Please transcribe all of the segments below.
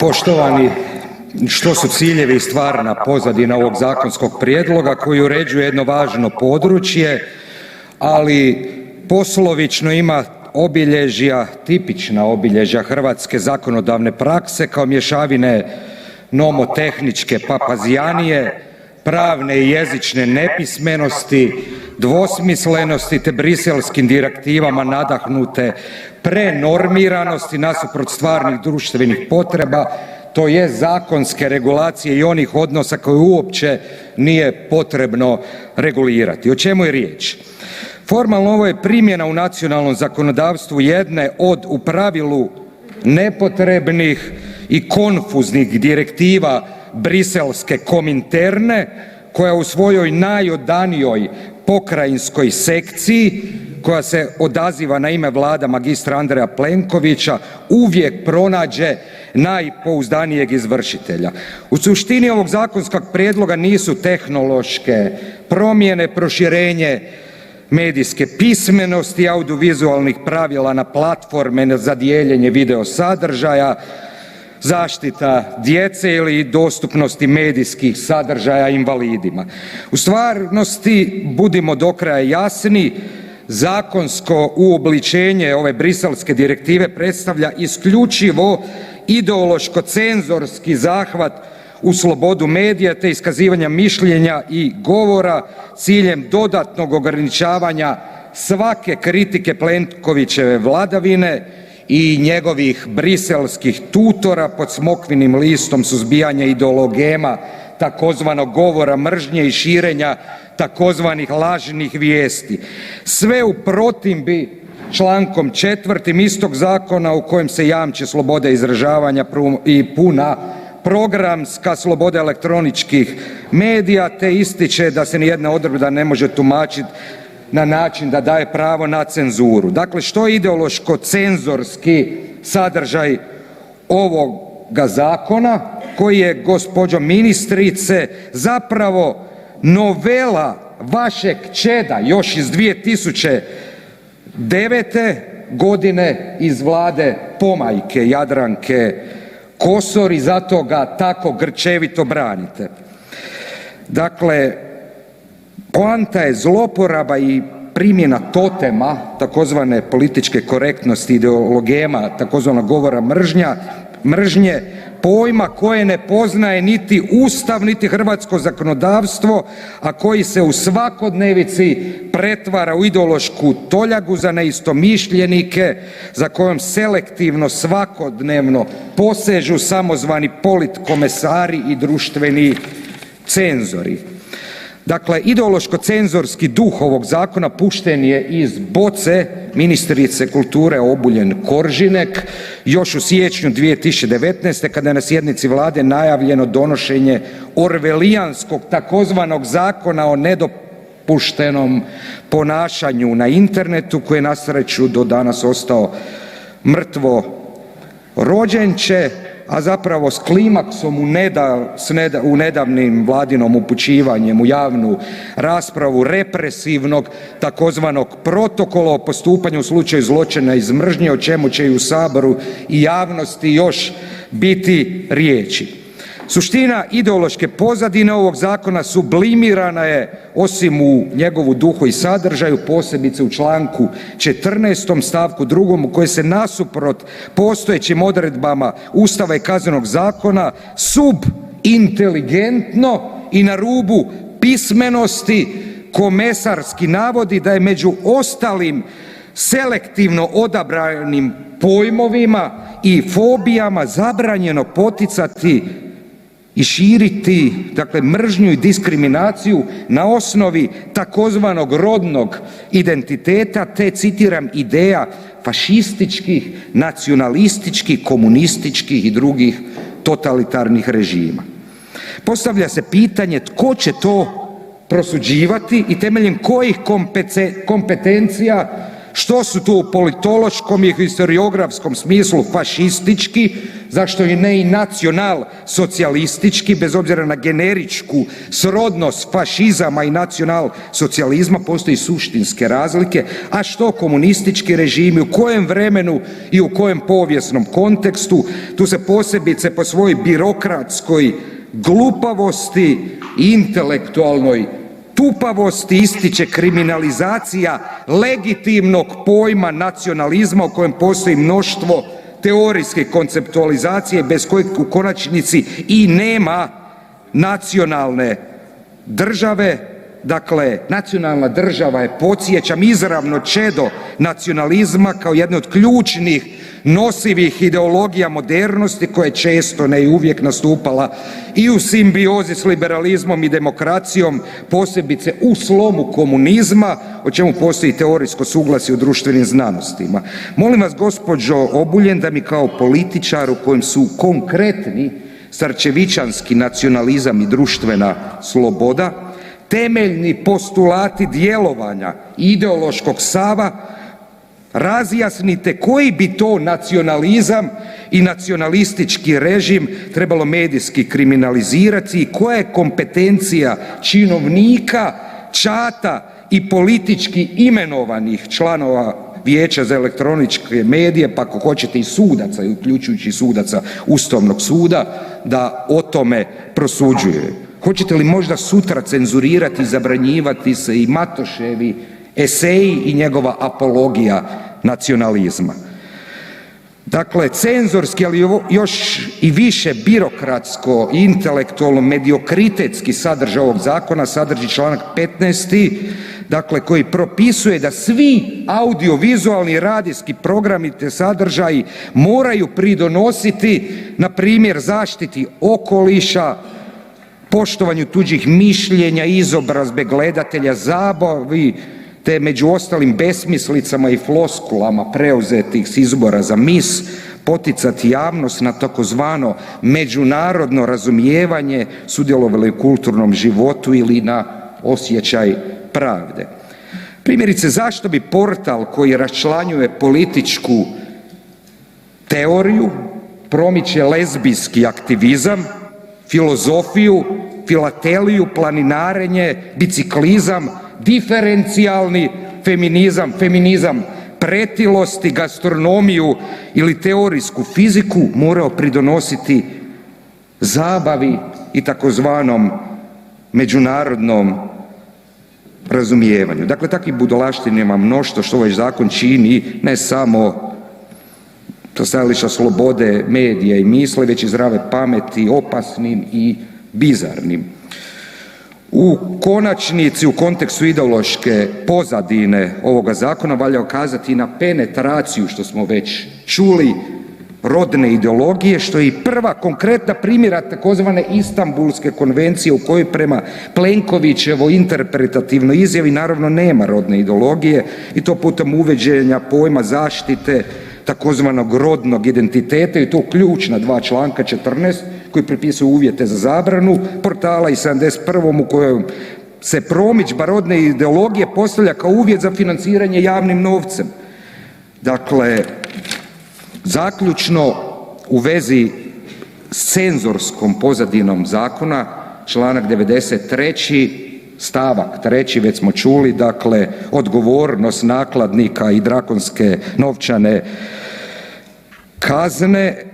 Poštovani, što su ciljevi i stvarna pozadina ovog zakonskog prijedloga koji uređuje jedno važno područje, ali poslovično ima obilježja, tipična obilježja hrvatske zakonodavne prakse kao mješavine nomotehničke papazijanije, pravne i jezične nepismenosti, dvosmislenosti te briselskim direktivama nadahnute prenormiranosti nasuprot stvarnih društvenih potreba, to je zakonske regulacije i onih odnosa koje uopće nije potrebno regulirati. O čemu je riječ? Formalno ovo je primjena u nacionalnom zakonodavstvu jedne od u pravilu nepotrebnih i konfuznih direktiva briselske kominterne koja u svojoj najodanijoj pokrajinskoj sekciji koja se odaziva na ime Vlada magistra Andreja Plenkovića uvijek pronađe najpouzdanijeg izvršitelja. U suštini ovog zakonskog prijedloga nisu tehnološke promjene, proširenje medijske pismenosti, audiovizualnih pravila na platforme za dijeljenje video sadržaja, zaštita djece ili dostupnosti medijskih sadržaja invalidima. U stvarnosti, budimo do kraja jasni, zakonsko uobličenje ove briselske direktive predstavlja isključivo ideološko-cenzorski zahvat u slobodu medija te iskazivanja mišljenja i govora s ciljem dodatnog ograničavanja svake kritike Plenkovićeve vladavine i njegovih briselskih tutora pod smokvinim listom suzbijanja ideologema tzv. govora mržnje i širenja tzv. lažnih vijesti. Sve u protimbi člankom 4. istog zakona u kojem se jamči sloboda izražavanja i puna programska sloboda elektroničkih medija te ističe da se nijedna odredba ne može tumačiti na način da daje pravo na cenzuru. Dakle, što je ideološko-cenzorski sadržaj ovoga zakona koji je, gospođo ministrice, zapravo novela vašeg čeda još iz 2009. godine iz Vlade pomajke Jadranke Kosor i zato ga tako grčevito branite. Dakle, poanta je zloporaba i primjena totema tzv. političke korektnosti ideologema tzv. govora mržnje, pojma koje ne poznaje niti Ustav niti hrvatsko zakonodavstvo, a koji se u svakodnevici pretvara u ideološku toljagu za neistomišljenike za kojom selektivno svakodnevno posežu samozvani politkomesari i društveni cenzori. Dakle, ideološko-cenzorski duh ovog zakona pušten je iz boce ministrice kulture Obuljen Koržinek još u siječnju 2019. kada je na sjednici Vlade najavljeno donošenje orvelijanskog tzv. zakona o nedopuštenom ponašanju na internetu koji je na sreću do danas ostao mrtvo rođenče, a zapravo s klimaksom u nedavnim Vladinom upućivanjem u javnu raspravu represivnog tzv. protokola o postupanju u slučaju zločina iz mržnje o čemu će i u Saboru i javnosti još biti riječi. Suština ideološke pozadine ovog zakona sublimirana je osim u njegovu duhu i sadržaju posebice u članku 14. stavku 2. u kojoj se nasuprot postojećim odredbama Ustava i Kaznenog zakona subinteligentno i na rubu pismenosti komesarski navodi da je među ostalim selektivno odabranim pojmovima i fobijama zabranjeno poticati i širiti, dakle, mržnju i diskriminaciju na osnovi tzv. rodnog identiteta te, citiram, ideja fašističkih, nacionalističkih, komunističkih i drugih totalitarnih režima. Postavlja se pitanje tko će to prosuđivati i temeljem kojih kompetencija, što su tu u politološkom i historiografskom smislu fašistički, zašto i ne i nacional-socijalistički, bez obzira na generičku srodnost fašizama i nacional-socijalizma, postoji suštinske razlike, a što komunistički režimi, u kojem vremenu i u kojem povijesnom kontekstu, tu se posebice po svojoj birokratskoj glupavosti i intelektualnoj tupavosti ističe kriminalizacija legitimnog pojma nacionalizma u kojem postoji mnoštvo teorijske konceptualizacije bez kojeg u konačnici i nema nacionalne države. Dakle, nacionalna država je, podsjećam, izravno čedo nacionalizma kao jedne od ključnih nosivih ideologija modernosti koja je često, ne i uvijek, nastupala i u simbiozi s liberalizmom i demokracijom, posebice u slomu komunizma, o čemu postoji teorijsko suglasje u društvenim znanostima. Molim vas, gospođo Obuljen, da mi kao političaru kojem su konkretni starčevićanski nacionalizam i društvena sloboda temeljni postulati djelovanja ideološkog stava, razjasnite koji bi to nacionalizam i nacionalistički režim trebalo medijski kriminalizirati i koja je kompetencija činovnika, čata i politički imenovanih članova Vijeća za elektroničke medije, pa ako hoćete i sudaca, uključujući i sudaca Ustavnog suda, da o tome prosuđuje. Hoćete li možda sutra cenzurirati i zabranjivati se i Matoševi eseji i njegova apologija nacionalizma? Dakle, cenzorski, ali još i više birokratsko i intelektualno mediokritetski sadržaj ovog zakona sadrži članak 15. dakle, koji propisuje da svi audiovizualni i radijski programi te sadržaji moraju pridonositi na primjer zaštiti okoliša, poštovanju tuđih mišljenja, izobrazbe gledatelja, zabavi, te među ostalim besmislicama i floskulama preuzetih s izbora za mis, poticati javnost na takozvano međunarodno razumijevanje, sudjelovali u kulturnom životu ili na osjećaj pravde. Primjerice, zašto bi portal koji raščlanjuje političku teoriju, promiče lezbijski aktivizam, filozofiju, filateliju, planinarenje, biciklizam, diferencijalni feminizam, feminizam pretilosti, gastronomiju ili teorijsku fiziku morao pridonositi zabavi i takozvanom međunarodnom razumijevanju. Dakle, takvih budalaština ima mnoštvo, što ovaj zakon čini ne samo sa stajališta slobode medija i misli, već i zdrave pameti, opasnim i bizarnim. U konačnici, u kontekstu ideološke pozadine ovoga zakona valja ukazati na penetraciju, što smo već čuli, rodne ideologije, što je i prva konkretna primjera takozvane Istanbulske konvencije u kojoj prema Plenkovićevoj interpretativnoj izjavi naravno nema rodne ideologije i to putem uvođenja pojma zaštite takozvanog rodnog identiteta i to ključna dva članka 14 koji propisuju uvjete za zabranu portala i 71. u kojem se promidžba rodne ideologije postavlja kao uvjet za financiranje javnim novcem. Dakle, zaključno u vezi s cenzorskom pozadinom zakona, članak 93. stavak 3. već smo čuli, dakle, odgovornost nakladnika i drakonske novčane kazne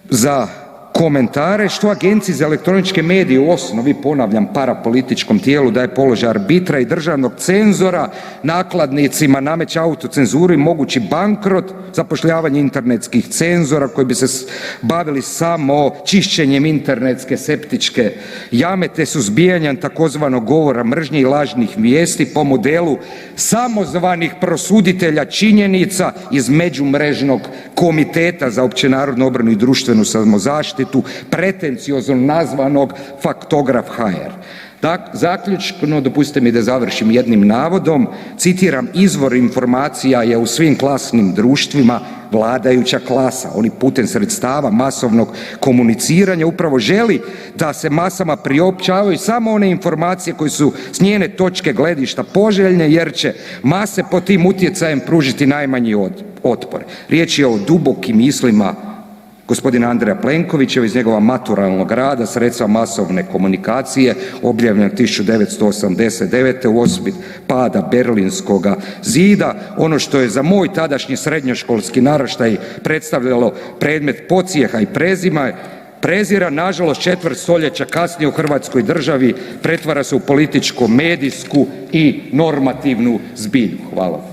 za komentare, što Agenciji za elektroničke medije u osnovi, ponavljam, parapolitičkom tijelu daje položaj arbitra i državnog cenzora, nakladnicima nameće autocenzuru i mogući bankrot, zapošljavanje internetskih cenzora koji bi se bavili samo čišćenjem internetske septičke jame te suzbijanjem takozvanog govora mržnje i lažnih vijesti po modelu samozvanih prosuditelja činjenica iz međumrežnog komiteta za općenarodnu obranu i društvenu samozaštitu, pretenciozno nazvanog Faktograf.hr. Zaključno, dopustite mi da završim jednim navodom, citiram: izvor informacija je u svim klasnim društvima vladajuća klasa. Oni putem sredstava masovnog komuniciranja upravo želi da se masama priopćavaju samo one informacije koje su s njene točke gledišta poželjne, jer će mase pod tim utjecajem pružiti najmanji otpor. Riječ je o dubokim mislima gospodina Andreja Plenkovića iz njegova maturalnog rada Sredstva masovne komunikacije objavljeno 1989. u osvit pada Berlinskoga zida. Ono što je za moj tadašnji srednjoškolski naraštaj predstavljalo predmet podsjeha i prezira, nažalost četvrt stoljeća kasnije u hrvatskoj državi pretvara se u političko-medijsku i normativnu zbilju. Hvala.